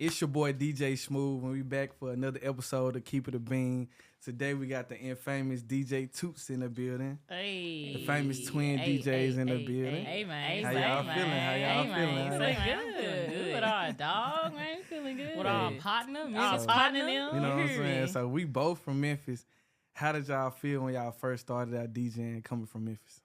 It's your boy DJ Smooth, and we back for another episode of Keep It a Bean. Today we got the infamous DJ Tootz in the building. Hey, the famous twin DJs in the building. Hey, man. How y'all feeling? How y'all feeling? Feeling good. With our dog, man. Feeling good. With our partner, Memphis partner. You know what I'm saying? So we both from Memphis. How did y'all feel when y'all first started out DJing coming from Memphis?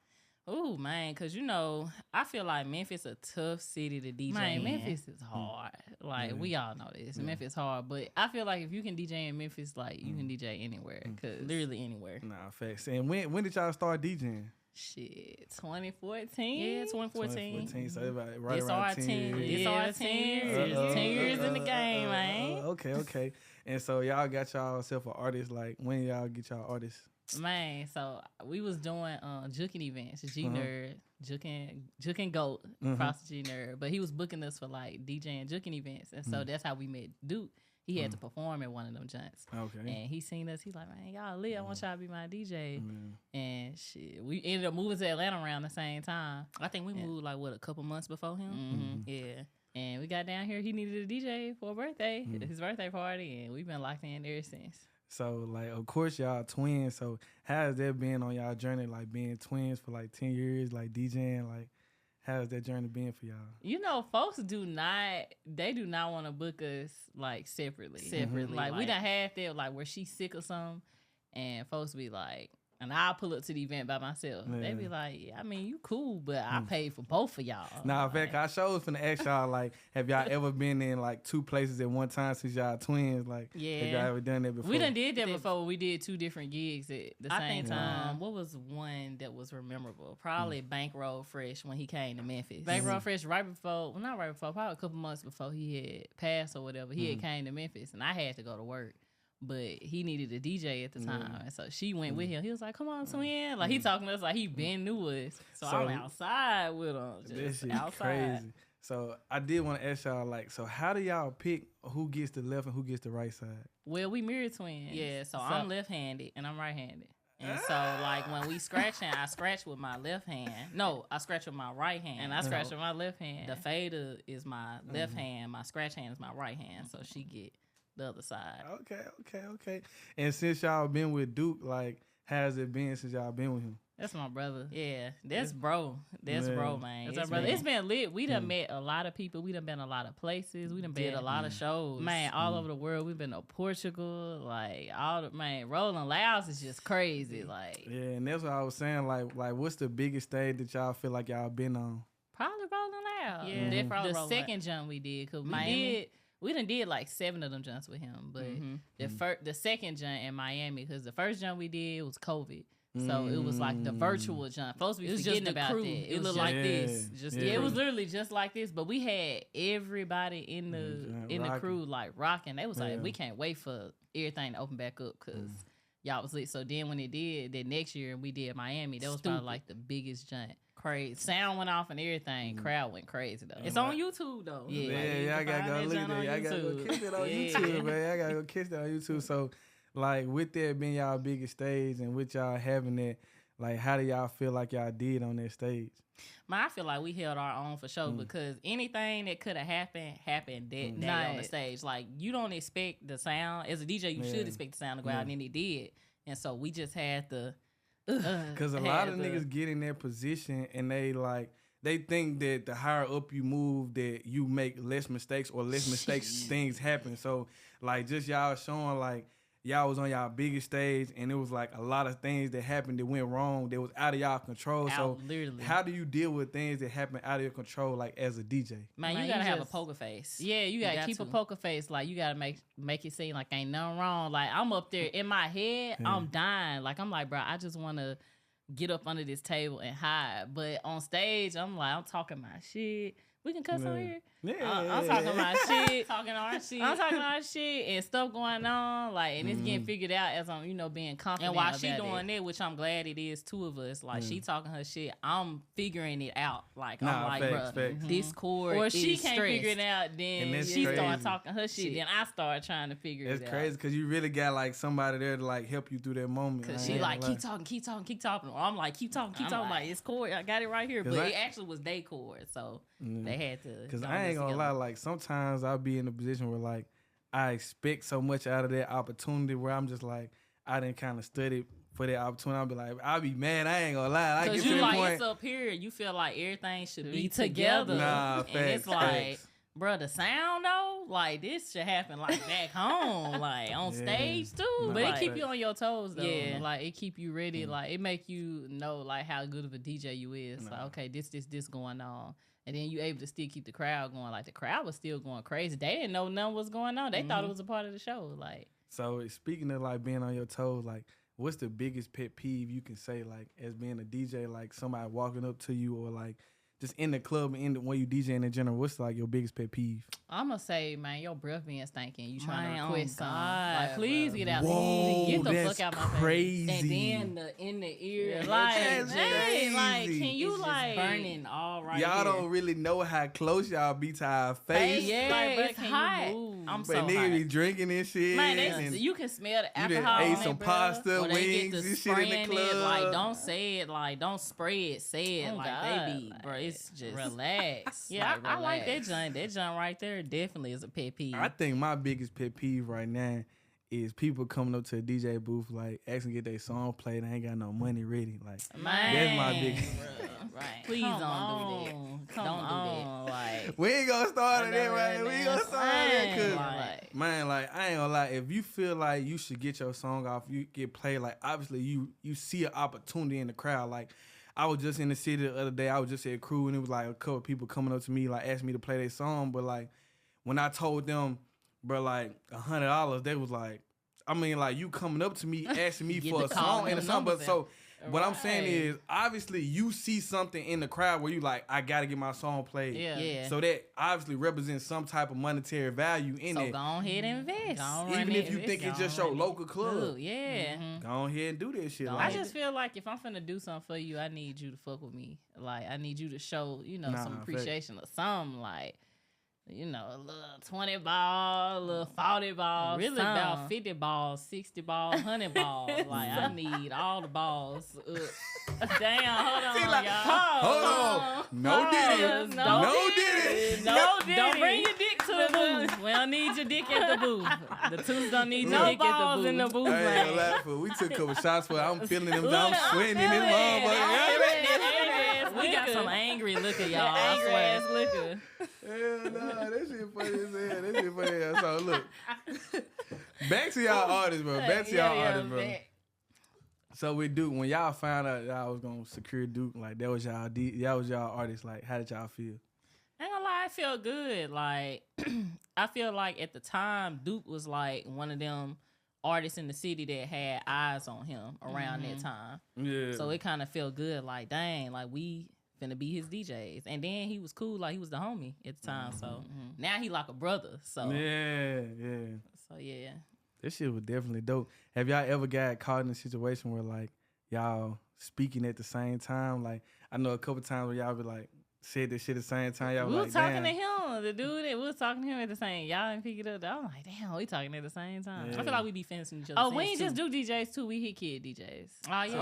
Ooh, man, because, you know, I feel like Memphis a tough city to DJ Man, in. Memphis is hard. Like, we all know this. Memphis hard. But I feel like if you can DJ in Memphis, like, you can DJ anywhere. Because literally anywhere. Nah, facts. And when did y'all start DJing? Shit, 2014? Yeah, 2014. 2014, so everybody right It's around our 10 10 years. It's our 10 years. 10 years in the game, man. Okay. And so y'all got y'all self an artist. Like, when y'all get y'all artists? Man, so we was doing juking events, G-Nerd, juking Goat, across the G-Nerd. But he was booking us for, like, DJing juking events. And so that's how we met Duke. He had to perform at one of them joints. Okay. And he seen us. He's like, man, y'all lit. I want y'all to be my DJ. And shit, we ended up moving to Atlanta around the same time. I think we moved, like, what, a couple months before him? Yeah. And we got down here. He needed a DJ for a birthday, his birthday party. And we've been locked in ever since. So, like, of course, y'all twins. So, how has that been on y'all journey, like, being twins for, like, 10 years, like, DJing? Like, how has that journey been for y'all? You know, folks do not want to book us, like, separately. Like, we done had that, like, where she's sick or something, and folks be like, and I'll pull up to the event by myself. Yeah. They be like, yeah, I mean, you cool, but I paid for both of y'all. Nah, in fact, I sure was finna ask y'all, like, have y'all ever been in, like, two places at one time since y'all twins? Like, have y'all ever done that before? We done did that before. We did 2 different gigs at the same time. What was one that was memorable? Probably Bankroll Fresh when he came to Memphis. Bankroll Fresh not right before, probably a couple months before he had passed or whatever. He had came to Memphis, and I had to go to work. But he needed a DJ at the time. And so she went with him. He was like, come on, twin. Like, he talking to us like he been knew us. So I'm outside with him. This shit outside. crazy. So I did want to ask y'all, like, so how do y'all pick who gets the left and who gets the right side? Well, we mirror twins. Yeah, so I'm left-handed and I'm right-handed. And so, like, when we scratching, I scratch with my left hand. No, I scratch with my right hand. And I scratch with my left hand. The fader is my left hand. My scratch hand is my right hand. So she get the other side. Okay. And since y'all been with Duke, like, how's it been since y'all been with him? That's my brother. Yeah, that's bro. That's bro, man. That's our brother. It's been lit. We done met a lot of people. We done been a lot of places. We done did a lot of shows. Man, all over the world. We've been to Portugal. Like, Rolling Louds is just crazy. Like, yeah, and that's what I was saying. Like, what's the biggest stage that y'all feel like y'all been on? Probably Rolling Loud. Yeah, the second jump we did, because we done did like 7 of them jumps with him, but the second jump in Miami, because the first jump we did was COVID. So it was like the virtual jump. Folks be forgetting about that. It looked like this. It was literally just like this. But we had everybody in the crew like rocking. They was like, we can't wait for everything to open back up because y'all was lit. So then when it did, that next year we did Miami, that was probably like the biggest jump. Crazy. Sound went off and everything. Crowd went crazy though. It's on YouTube though. Yeah, I gotta go look at that. I gotta go catch that on YouTube, man. I gotta go catch that on YouTube. So, like, with that being y'all biggest stage and with y'all having that, like, how do y'all feel like y'all did on that stage? Man, I feel like we held our own for sure because anything that could have happened that day on the stage. Like, you don't expect the sound. As a DJ, you should expect the sound to go out, and then it did. And so we just had to. Because a lot of niggas get in that position and they think that the higher up you move that you make less mistakes or less mistakes things happen. So, like, just y'all showing like y'all was on y'all biggest stage and it was like a lot of things that happened that went wrong that was out of y'all control. Literally. How do you deal with things that happen out of your control, like, as a DJ? Man, you gotta have a poker face. Yeah, you gotta keep a poker face. Like, you gotta make it seem like ain't nothing wrong. Like, I'm up there in my head, I'm dying. Like, I'm like, bro, I just wanna get up under this table and hide. But on stage, I'm like, I'm talking my shit. We can cuss on here. I'm talking my shit. Talking our shit. I'm talking our shit and stuff going on. Like, and it's getting figured out as I'm, being confident. And while she doing that, which I'm glad it is 2 of us, like, she talking her shit, I'm figuring it out. Like, I'm like, bro, this chord or she can't figure it out, then she start talking her shit. Then I start trying to figure it out. It's crazy because you really got, like, somebody there to, like, help you through that moment. Because she like, keep talking. Or I'm like, keep talking. Like, it's chord. I got it right here. But it actually was they chord. So they had to. Because I ain't gonna lie. Like sometimes I'll be in a position where like I expect so much out of that opportunity where I'm just like I didn't kind of study for that opportunity. I'll be like, I'll be mad. I ain't gonna lie. Because you like it's up here. You feel like everything should be together. Nah, facts, and it's like, facts. bro, the sound though, like this should happen like back home, like on stage too. But like, it keep you on your toes though. Yeah. Like it keep you ready. Like it make you know like how good of a DJ you is. Like okay, this going on. And then you able to still keep the crowd going. Like the crowd was still going crazy. They didn't know nothing was going on. They thought it was a part of the show. Like so speaking of like being on your toes, like what's the biggest pet peeve you can say like as being a DJ, like somebody walking up to you or like just in the club and in the way you DJing in general, what's like your biggest pet peeve? I'm gonna say, man, your breath being stinking. You trying to Man, request something. God, Like, please bro. get out. Whoa, Get the that's fuck out my face. crazy. and then the in the ear, Yeah, like, that's dang, like, crazy. can you It's just like burning all right y'all here. don't really know how close y'all be to our face. Yeah, Like, bro, it's can you hot. move? I'm But so niggas hot. be drinking and shit. Man, and you can smell the you done alcohol. ate on some it, bro. pasta, Or they get wings, to and shit in the spraying club. it, like, don't say it, like, don't spray it, say it, Oh, like, God. they be, bro, it's just, Relax. yeah, I like that relax. joint. That joint right there definitely is a pet peeve. I think my biggest pet peeve right now is people coming up to a DJ booth like asking to get their song played and ain't got no money ready. Like Man, that's my biggest. right. Please Come don't on. do that. Come Don't on. do that. Like, We ain't gonna start I on know that, right right? We now. ain't gonna start on that, cause like, man, like I ain't gonna lie. If you feel like you should get your song off, you get played. Like obviously, you see an opportunity in the crowd. Like I was just in the city the other day. I was just at Crew, and it was like a couple of people coming up to me, like asking me to play their song. But like when I told them, bro, like $100, they was like, I mean, like you coming up to me asking me Get for to a call song and a them song. But numbers so what I'm saying Right. is, obviously, you see something in the crowd where you like, I gotta get my song played. Yeah. yeah. So that obviously represents some type of monetary value in So it. go ahead and invest. Even if you think it's just your local club. Ooh, yeah. Go ahead and do this shit. Go I Like, ahead. just feel like if I'm finna do something for you, I need you to fuck with me. Like I need you to show, Nah, some fact. appreciation or something. Like, a little 20 ball, a little 40 ball, really something. about 50 balls, 60 balls, 100 balls. Like I need all the balls. Damn, hold on, See, like, y'all. hold on. No diddy. No diddy. Don't bring your dick to the booth. We don't need your dick at the booth. The Tootz don't need your No dick at the balls booth. in the booth, I ain't man. gonna lie, fool. We took a couple shots for it. I'm feeling them. Look, I'm sweating in this motherfucker. We got some angry liquor, y'all. I Angry swear. ass liquor. Hell nah, that shit funny as hell. That shit funny as hell. So look, back to y'all artists, bro. Back to y'all artists, bro. So with Duke, when y'all found out y'all was gonna secure Duke, like that was y'all artists, like how did y'all feel? I ain't gonna lie, I feel good. Like, I feel like at the time, Duke was like one of them artists in the city that had eyes on him around that time. Yeah. So it kind of felt good. Like, dang, like we finna be his DJs. And then he was cool. Like, he was the homie at the time. So now he like a brother. So yeah. So yeah. That shit was definitely dope. Have y'all ever got caught in a situation where like y'all speaking at the same time? Like I know a couple times where y'all be like said this shit at the same time. Y'all We was was like, talking damn. to him, the dude that we was talking to him at the same. Y'all didn't pick it up. I was like, damn, we talking at the same time. Yeah. I feel like we be finishing each other. Oh, we ain't just do DJs too. We hit kid DJs. Oh, yeah.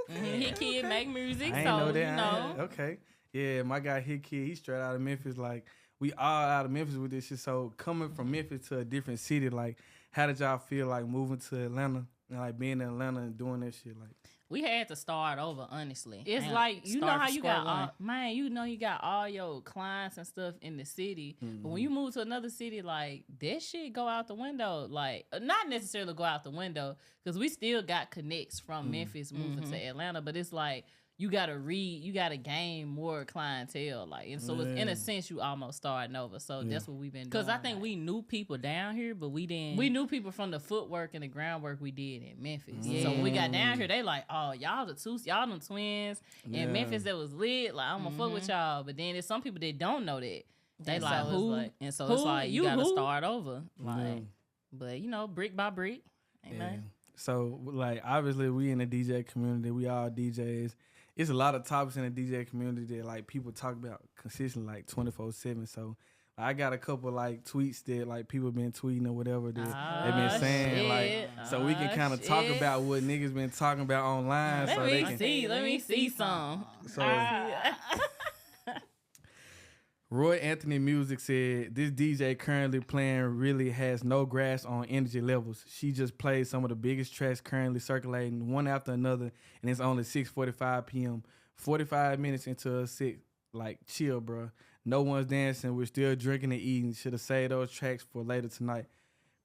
Okay. Hit kid, make music. I ain't So, know that. you know. Okay. Yeah, my guy Hit Kid, he's straight out of Memphis. Like, we all out of Memphis with this shit. So, coming from Memphis to a different city, like, how did y'all feel like moving to Atlanta and, like, being in Atlanta and doing that shit? Like, We had to start over, honestly. It's And like, you know start how from you square got, one. man, you got all your clients and stuff in the city. But when you move to another city, like, that shit go out the window. Like, not necessarily go out the window, because we still got connects from Memphis moving to Atlanta. But it's like, you gotta gain more clientele. Like, and so it's, in a sense, you almost starting over. So that's what we've been doing. Because I think like, we knew people down here, but we didn't. we knew people from the footwork and the groundwork we did in Memphis. Yeah. So when we got down here, they like, oh, y'all the Tootz, y'all them twins. Yeah. In Memphis, that was lit. Like, I'm gonna fuck with y'all. But then there's some people that don't know that. They And like so it's who? like, And so who? it's like you You gotta who? start over. Like, Yeah. but you know, brick by brick. Ain't nothing. So, like, obviously, we in the DJ community. We all DJs. It's a lot of topics in the DJ community that, like, people talk about consistently, like, 24/7. So, I got a couple, like, tweets that, like, people been tweeting or whatever that they've been saying. Like, so we can kind of talk about what niggas been talking about online. Let so me they can, see. Let me see some. So, Roy Anthony Music said, this DJ currently playing really has no grasp on energy levels. She just plays some of the biggest tracks currently circulating one after another, and it's only 6:45 p.m. 45 minutes into a set. Like, chill, bro. No one's dancing. We're still drinking and eating. Should have saved those tracks for later tonight.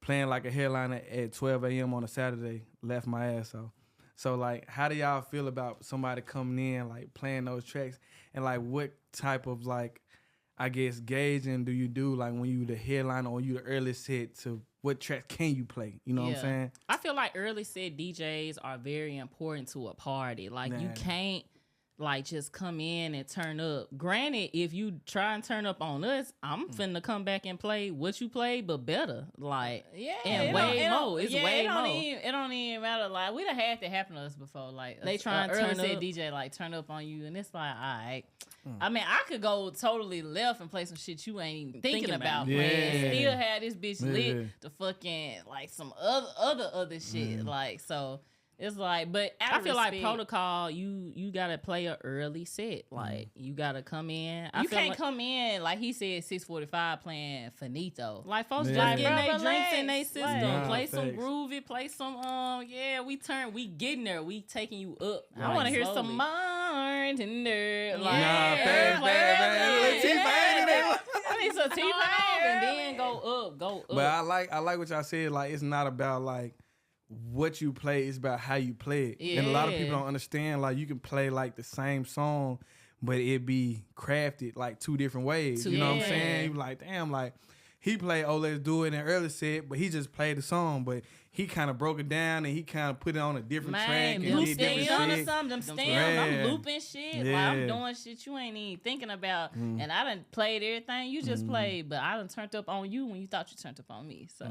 Playing like a headliner at 12 a.m. on a Saturday. Left my ass off. So, like, how do y'all feel about somebody coming in, like, playing those tracks? And, like, what type of, like, I guess, gauging do you do, like, when you the headliner or you the early set to what tracks can you play? You know what I'm saying? I feel like early set DJs are very important to a party. Like, you can't, like, just come in and turn up. Granted, if you try and turn up on us, I'm finna come back and play what you played, but better. Like, and way more. It's way more. It don't even matter. Like, we done had that happen to us before. Like, they try and turn early up. set DJ, like, turn up on you, and it's like, all right. I mean, I could go totally left and play some shit you ain't even thinking about. Yeah. Man. Still had this bitch lit to fucking, like, some other shit. Like, so it's like, but I feel like protocol, you gotta play a early set. Like, you gotta come in. You can't come in, like he said, 6:45 playing finito. Like, folks just getting their drinks in their system. Play some groovy, play some, we getting there. We taking you up. Like, I want to hear some bartender. Like, I need some T-Pain and then go up. But I like what y'all said. Like, it's not about, like, what you play, it's about how you play it. Yeah. And a lot of people don't understand, like, you can play, like, the same song, but it be crafted, like, two different ways. You know what I'm saying? You be like, damn, like, he played Oh Let's Do It in an early set, but he just played the song, but he kind of broke it down and he kind of put it on a different track and did different shit. Them stems, I'm looping shit. Like, I'm doing shit you ain't even thinking about. And I done played everything you just played, but I done turned up on you when you thought you turned up on me. So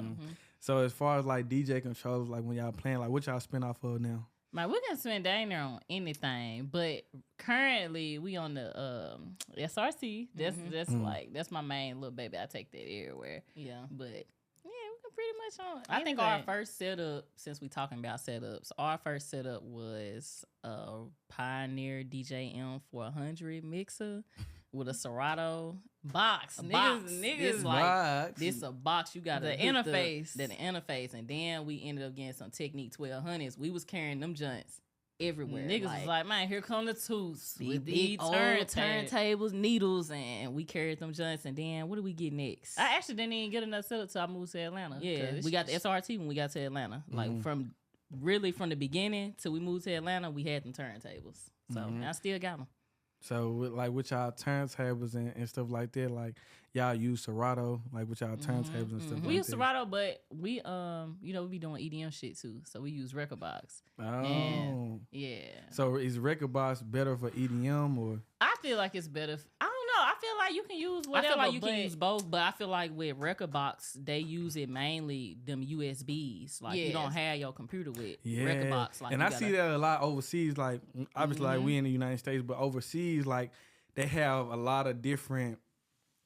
So as far as, like, DJ controls, like, when y'all playing, like, what y'all spin off of now? Man, we can spend dang there on anything, but currently we on the SRC. That's my main little baby. I take that everywhere. Yeah, but yeah, we can pretty much on. I think our first setup, since we talking about setups, our first setup was a Pioneer DJ M400 mixer with a Serato box. Niggas like this a box. You got the interface. The interface, and then we ended up getting some Technique 1200s. We was carrying them joints everywhere. Niggas was like, man, here come the Tootz with the turntables, needles, and we carried them joints. And then what did we get next? I actually didn't even get another setup till I moved to Atlanta. Yeah, we got the SRT when we got to Atlanta. Like, from the beginning till we moved to Atlanta, we had them turntables. So I still got them. So, with y'all turntables and stuff like that, like, y'all use Serato, like, with y'all turntables and stuff like that? We use Serato, but we, we be doing EDM shit, too. So, we use Record Box. Oh. And, yeah. So, is Record Box better for EDM, or? I feel like it's better. I don't know. I feel like you can use whatever. I feel like you can use both, but I feel like with Record Box, they use it mainly them USBs. Like, you don't have your computer with Record Box. Like, and I see that a lot overseas. Like, obviously, like, we in the United States, but overseas, like, they have a lot of different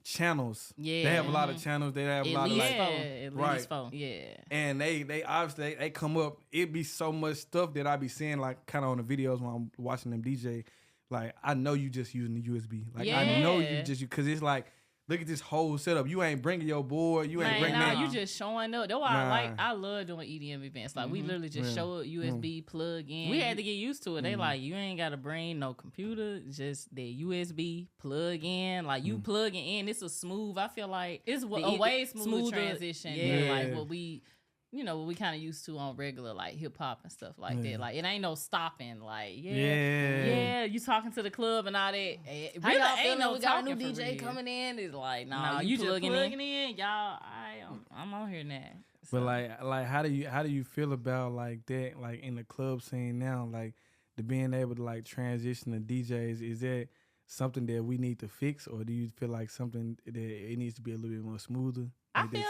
channels. Yeah, they have a lot of channels. They have a lot of, like, at least four. Yeah, and they obviously they come up. It be so much stuff that I be seeing, like, kind of on the videos when I'm watching them DJ. Like, I know you just using the USB. Like, I know you just, because it's like, look at this whole setup. You ain't bringing your board. You ain't bringing that. You just showing up. That's why I love doing EDM events. Like, we literally just show up, USB, plug in. We had to get used to it. They like, you ain't got to bring no computer, just the USB, plug in. Like, you plugging in. It's a smooth, I feel like. It's a way smoother transition than, like, what we... what we kind of used to on regular, like, hip-hop and stuff like that. Like, it ain't no stopping. Like, you talking to the club and all that. How y'all ain't no we got a new DJ coming in. It's like, nah, you just plugging in. Y'all, I'm on here now. So. But, like, how do you feel about, like, that, like, in the club scene now? Like, the being able to, like, transition to DJs, is that something that we need to fix? Or do you feel like something that it needs to be a little bit more smoother? I feel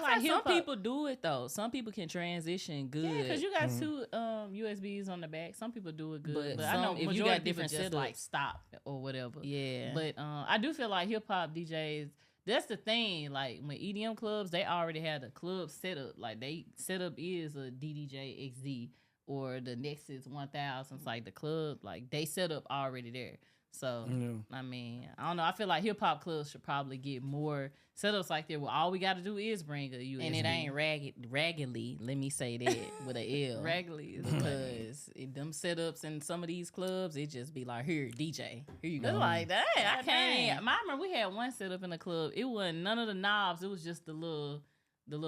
like some people do it though. Some people can transition good. Yeah, because you got two USBs on the back. Some people do it good, but I know if you got different just setups, like stop or whatever. Yeah, but I do feel like hip hop DJs. That's the thing. Like, when EDM clubs, they already had a club setup. Like, they setup is a DDJ XD or the Nexus 1000. Like, the club, like, they set up already there. So, I mean, I don't know. I feel like hip hop clubs should probably get more setups like that. Well, all we got to do is bring a USB. And it ain't raggedly. Let me say that with a L. Raggedly. Because them setups in some of these clubs, it just be like, here, DJ. Here you go. It's like, dang, I can't. I remember we had one setup in the club. It wasn't none of the knobs. It was just the little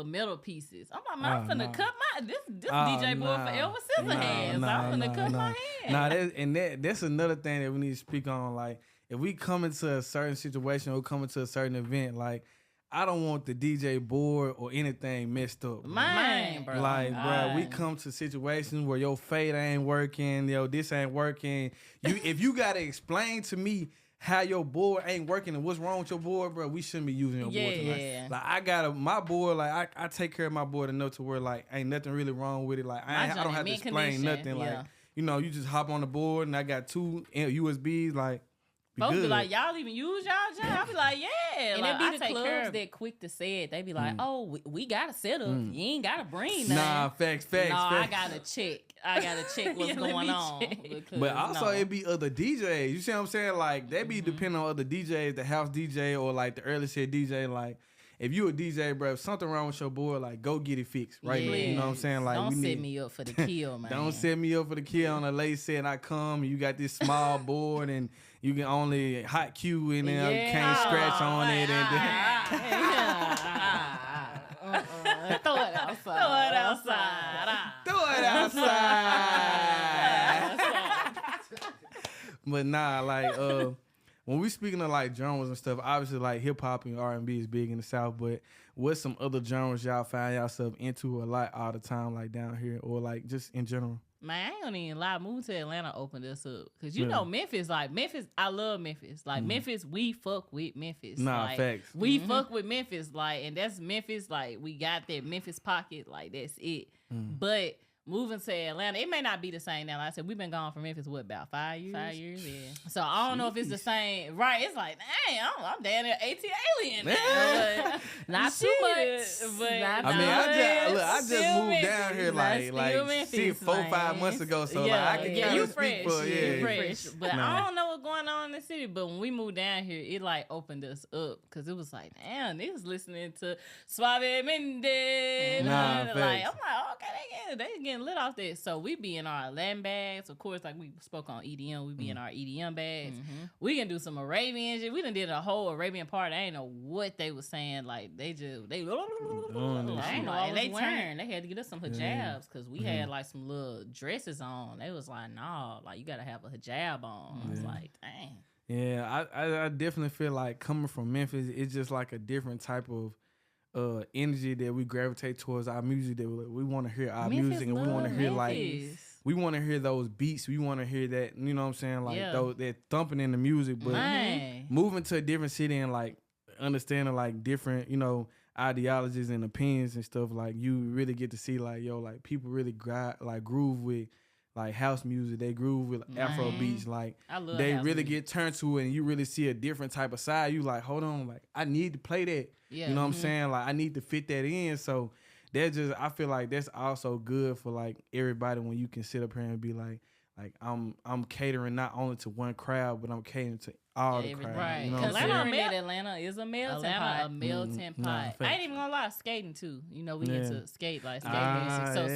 metal pieces. I'm like, man, I'm finna cut this DJ board forever Scissorhands. I'm finna cut my hand. That's another thing that we need to speak on. Like, if we come into a certain situation or come into a certain event, like, I don't want the DJ board or anything messed up. Man, bro. Like, bro, we come to situations where your fade ain't working, this ain't working. If you gotta explain to me how your board ain't working and what's wrong with your board, bro, we shouldn't be using your board tonight. Like, I got my board, like, I take care of my board enough to where, like, ain't nothing really wrong with it. Like, I don't have to explain nothing. Like, you just hop on the board and I got 2 USBs, like, folks be like, y'all even use y'all job? I be like, yeah. And like, it be the clubs that quick to say it. They be like, oh, we got a setup. You ain't got to bring nothing. Nah, facts. I got to check. What's going on. But also, it be other DJs. You see what I'm saying? Like, they be depending on other DJs, the house DJ or, like, the early set DJ. Like, if you a DJ, bro, if something wrong with your board, like, go get it fixed, right? Yeah. You know what I'm saying? Like, don't set me up for the kill, man. Don't set me up for the kill on a late set. And I come, and you got this small board, and you can only hot cue in there. You can't scratch on it. And throw it outside. But nah, like, when we speaking of like genres and stuff, obviously like hip hop and R&B is big in the South, but what's some other genres y'all find yourself into a lot all the time, like down here, or like just in general? Man, I ain't gonna even lie. Moving to Atlanta opened us up. Cause you know Memphis, I love Memphis. Like Memphis, we fuck with Memphis. Nah, like, facts. We fuck with Memphis. Like, and that's Memphis. Like, we got that Memphis pocket. Like, that's it. But moving to Atlanta, it may not be the same now. Like I said, we've been gone from Memphis, what, about 5 years? 5 years, yeah. So I don't know if it's the same. Right, it's like, dang, I'm down there AT alien now. Not too much. But I just moved down here like 4-5 months ago, so like I can kind of speak for fresh. But I don't know what's going on in the city. But when we moved down here, it like opened us up because it was like, damn, niggas listening to Suave Mendez. I'm like, okay, they getting lit off this. So we be in our Latin bags. Of course, like we spoke on EDM, we be in our EDM bags. We can do some Arabian shit. We done did a whole Arabian part. I ain't know what they was saying. Like they turned. They had to get us some hijabs because we had like some little dresses on. They was like, nah, like you gotta have a hijab on. I was like, dang. Yeah, I definitely feel like coming from Memphis, it's just like a different type of energy that we gravitate towards our music. That we want to hear our music, and we want to hear we want to hear those beats. We want to hear that, you know what I'm saying, like that thumping in the music. But moving to a different city and like understanding like different, ideologies and opinions and stuff, like you really get to see like like people really groove with like house music. They groove with Afro beats. Like they really get turned to it, and you really see a different type of side. You like, hold on, like I need to play that. Yeah. You know what I'm saying? Like I need to fit that in. So I feel like that's also good for like everybody when you can sit up here and be like I'm catering not only to one crowd, but I'm catering to all the crowd. Right. You know what I'm saying? Atlanta is a melting pot. A melting pot. I ain't even gonna lie, skating too. We into skate like skate music. So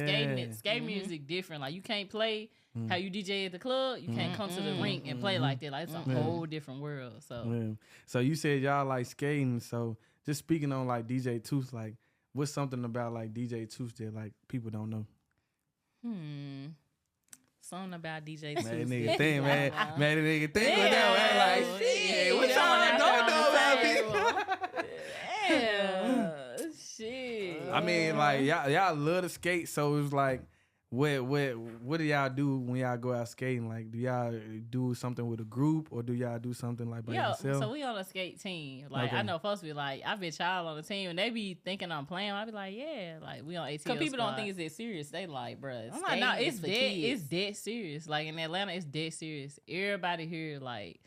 skate music different. Like you can't play how you DJ at the club. You can't come to the rink and play like that. Like it's a whole different world. So you said y'all like skating. So just speaking on like DJ Tootz, like what's something about like DJ Tootz that like people don't know? Something about DJ Tootz. Man, nigga think, man. Man, nigga think with that, man. Like, shit, what y'all don't know about me? Damn. Shit. I mean, like, y'all love to skate, so it's like, what do y'all do when y'all go out skating? Like, do y'all do something with a group, or do y'all do something like by yourself? So we on a skate team. Like I know folks be like, I bet y'all on the team, and they be thinking I'm playing. I be like, yeah, like we on ATL. Because people don't think it's that serious. They like, bruh, I'm like, no, it's dead serious. Like in Atlanta, it's dead serious. Everybody here, like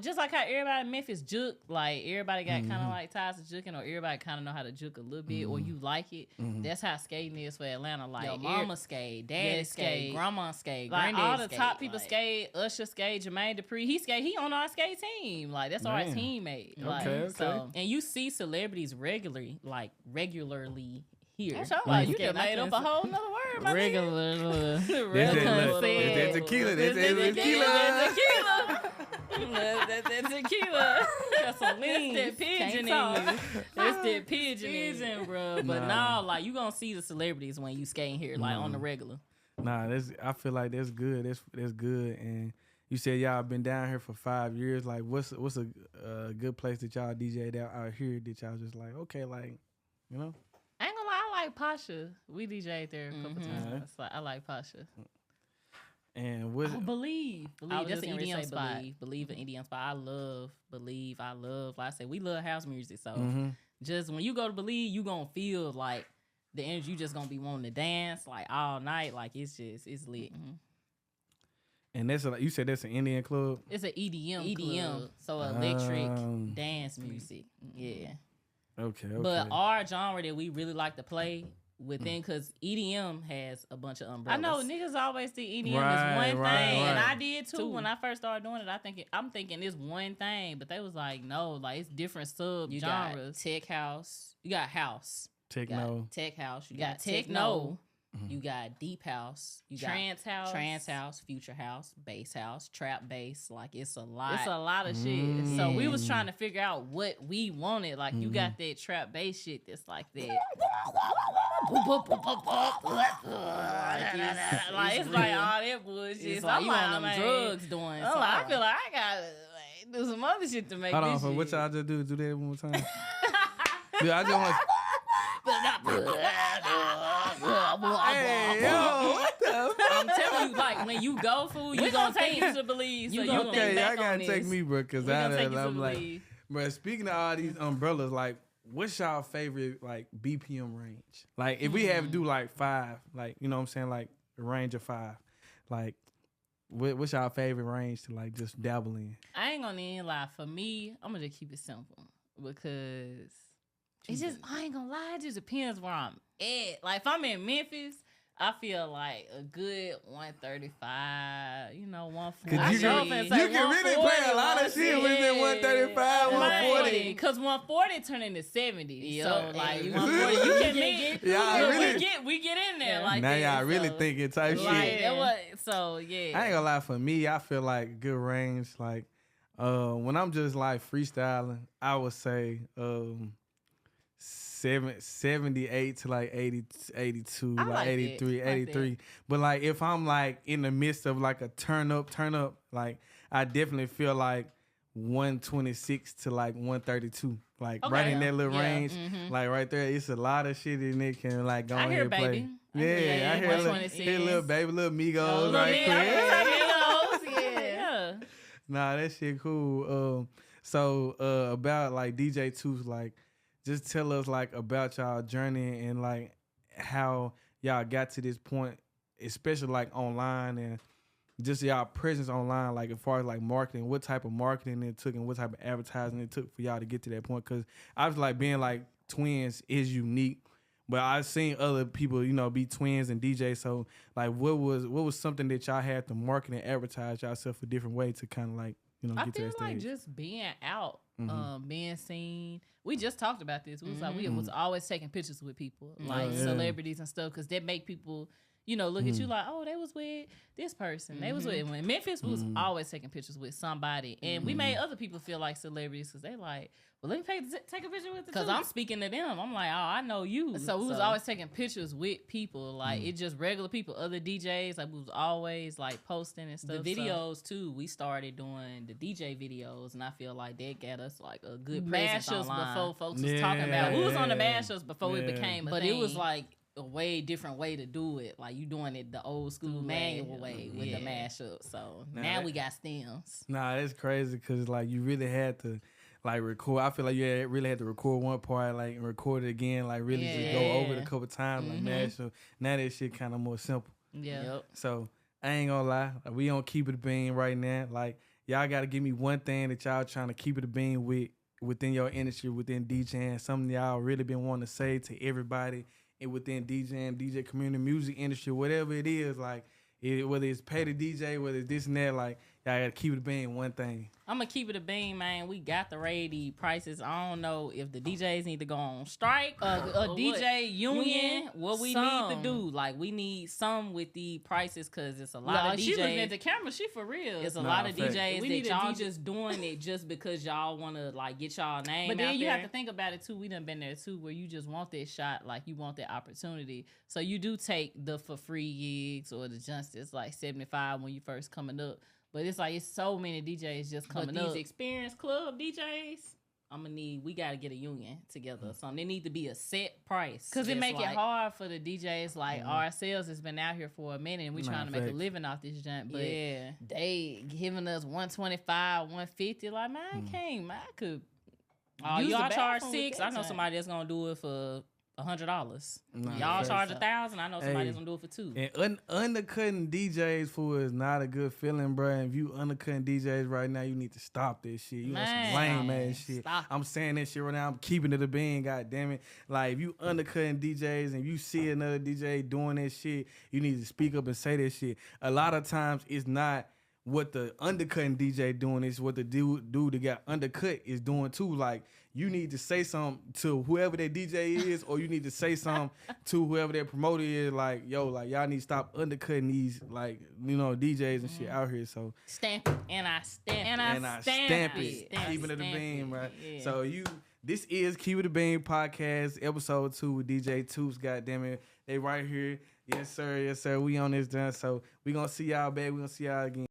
just like how everybody in Memphis juke, like everybody got kind of like ties to juking, or everybody kind of know how to juke a little bit, or you like it. That's how skating is for Atlanta. Like your mama skate, daddy skate, grandma skate, like granddad all the skate, top people skate. Usher skate, Jermaine Dupri, he skate. He on our skate team. Like that's our teammate. Like, okay. So, and you see celebrities regularly here. that's like you just made up a whole nother word. My regular. That's tequila. That's tequila. That's tequila. That's some lean. That's that pigeon in you. That's that pigeon, bro. But nah, like you gonna see the celebrities when you skating here, like on the regular. Nah, I feel like that's good. That's good. And you said y'all been down here for 5 years. Like, what's a good place that y'all DJ'd out here that y'all just like, okay, like, you know? I ain't gonna lie, I like Pasha. We DJ'd there a couple times. So I like Pasha. And what? Believe. That's an EDM spot. Believe an EDM spot. I love Believe. I love. Like I said, we love house music. So just when you go to Believe, you gonna feel like the energy. You just gonna be wanting to dance like all night. Like it's lit. And that's you said that's an Indian club. It's an EDM club. So electric dance music. Yeah. Okay. But our genre that we really like to play within, because EDM has a bunch of umbrellas. I know niggas always think EDM is one thing, and I did too when I first started doing it. I'm thinking it's one thing, but they was like, no, like it's different sub You genres. got tech house. You got house. Techno. You got tech house. You got techno. You got deep house. You trance got trance house, future house, bass house, trap bass. Like it's a lot. It's a lot of shit. So we was trying to figure out what we wanted. Like you got that trap bass shit that's like that. Like it's like all that bullshit. It's So like I'm you like, on them drugs doing. I'm like, I feel like I gotta do some other shit to make Hold this on, shit. what y'all just do? Do that one more time. Dude, I just want. Hey, yo, what the? I'm telling you, like when you go, fool, you gonna take think you to Believe. You So gonna you think Okay, back y'all gotta on take this. me, bro, because I'm like, Believe. bro. Speaking of all these umbrellas, like, what's y'all favorite like BPM range? Like, if we have to do like 5, like, you know what I'm saying, like a range of 5, like, what's y'all favorite range to like just dabble in? I ain't gonna even lie. For me, I'm gonna just keep it simple because it's just, I ain't gonna lie, it just depends where I'm at. Like if I'm in Memphis, I feel like a good 135, you know, 140. Cause you can really play a lot of shit within 135, 140. Because 140 turn into 70. Yep. So like And 140, you can get, we get in there like now that. y'all really so, thinking type like, shit. So yeah. I ain't gonna lie, for me, I feel like good range. Like when I'm just like freestyling, I would say 78 to like 80, 82, I like like 83, it. 83. But like if I'm like in the midst of like a turn up, like I definitely feel like 126 to like 132. Like right in that little range. Like right there, it's a lot of shit in it can like go ahead and play. Yeah, I hear a little baby, little Migos right quick. Yeah. Nah, that shit cool. So about like DJ Tootz, like just tell us like about y'all journey and like how y'all got to this point, especially like online and just y'all presence online, like as far as like marketing, what type of marketing it took and what type of advertising it took for y'all to get to that point. Cause I was like being like twins is unique, but I've seen other people, you know, be twins and DJ. So like what was something that y'all had to market and advertise yourself a different way to kind of like, you know, get to that stage? I feel like just being out, being seen. We just talked about this. We was like, we was always taking pictures with people, like celebrities and stuff, because that make people, you know, look at you like, oh, they was with this person. They was with, when Memphis, we was always taking pictures with somebody. And we made other people feel like celebrities because they like, well, let me take a picture with the Because I'm speaking to them. I'm like, oh, I know you. So we was always taking pictures with people. Like, it just regular people, other DJs. Like, we was always, like, posting and stuff. The videos, too. We started doing the DJ videos, and I feel like that got us, like, a good presence online. Before folks was talking about. We was on the mashups before it became a thing. It was, like, a way different way to do it. Like, you doing it the old school manual way with the mashup. So, now we got stems. Nah, it's crazy because, like, you really had to, like, record. I feel like you really had to record one part, like, and record it again, like, really just go over it a couple times, like, mashup. Now that shit kind of more simple. Yeah. So, I ain't gonna lie. Like, we on Keep It a Bean right now. Like, y'all got to give me one thing that y'all trying to keep it a bean with within your industry, within DJing. Something y'all really been wanting to say to everybody and within DJing, DJ community, music industry, whatever it is, like whether it's pay to DJ, whether it's this and that, like y'all got to keep it a bean one thing. I'm going to keep it a bean, man. We got the raid prices. I don't know if the DJs need to go on strike or DJ union. What we need to do. Like, we need some with the prices because it's a lot of DJs. She looking at the camera. She for real. It's a lot of DJs that y'all just doing it just because y'all want to, like, get y'all name out there. But then you have to think about it, too. We done been there, too, where you just want that shot. Like, you want that opportunity. So you do take the for free gigs or the Justice, like, 75 when you first coming up. But it's like, it's so many DJs just coming up. These experienced club DJs, we got to get a union together or something. There need to be a set price. Because it make it hard for the DJs like ourselves that's been out here for a minute and we trying to make a living off this junk. But they giving us 125, 150. Like, man, I can't, man, I could. Y'all charge $6. I know somebody that's going to do it for $100. Y'all charge $1,000. I know somebody's gonna do it for $2. And undercutting DJs for is not a good feeling, bro. If you undercutting DJs right now, you need to stop this shit. You on some lame ass shit. Stop. I'm saying that shit right now. I'm keeping it a bean. God damn it. Like if you undercutting DJs and you see another DJ doing that shit, you need to speak up and say that shit. A lot of times it's not what the undercutting DJ doing, is what the dude that got undercut is doing too. Like you need to say something to whoever that DJ is, or you need to say something to whoever that promoter is. Like, yo, like y'all need to stop undercutting these, like, you know, DJs and shit out here. So stamp it, and I stamp it. Keeping it a bean, right? Yeah. So this is Keep It a Bean podcast, episode 2 with DJ Tootz. Goddamn it, they right here. Yes sir, yes sir. We on this done. So we gonna see y'all back. We gonna see y'all again.